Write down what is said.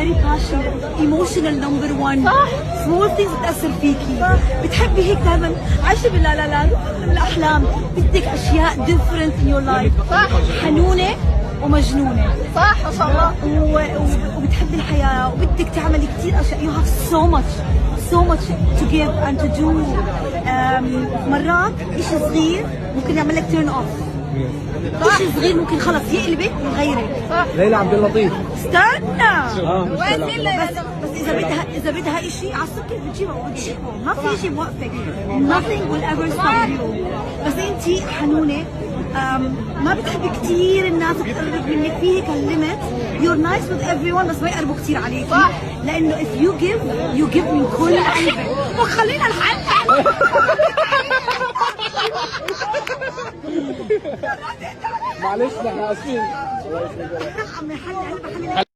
very passionate, emotional number one. صح. small things بتأثر فيكي. بتحبي هيك دائما عايشة باللا لا لا من الأحلام. بدك أشياء different in your life. صح. حنونة ومجنونة. صح ما شاء الله. وبتحبي الحياة وبدك تعملي كثير أشياء. you have so much to give and to do. مرات إشي صغير ممكن يعمل لك turn off. إشي صغير ممكن خلص يقلبك ويغيرك. ليلى عبد اللطيف. استنى. وين ليلى؟ بس إذا بدها إشي على السكر بتجيبه. ما في إشي موقفك. nothing will ever stop you. بس أنتي حنونة. ما بتحبي كثير الناس تقرب منك. في هيك الليمت. you're nice with everyone بس ما يقربوا كثير عليكي. صح. لأنه if you give من كل قلبك. وخلينا الحلقة. معلش نحن اسفين. عم يحلي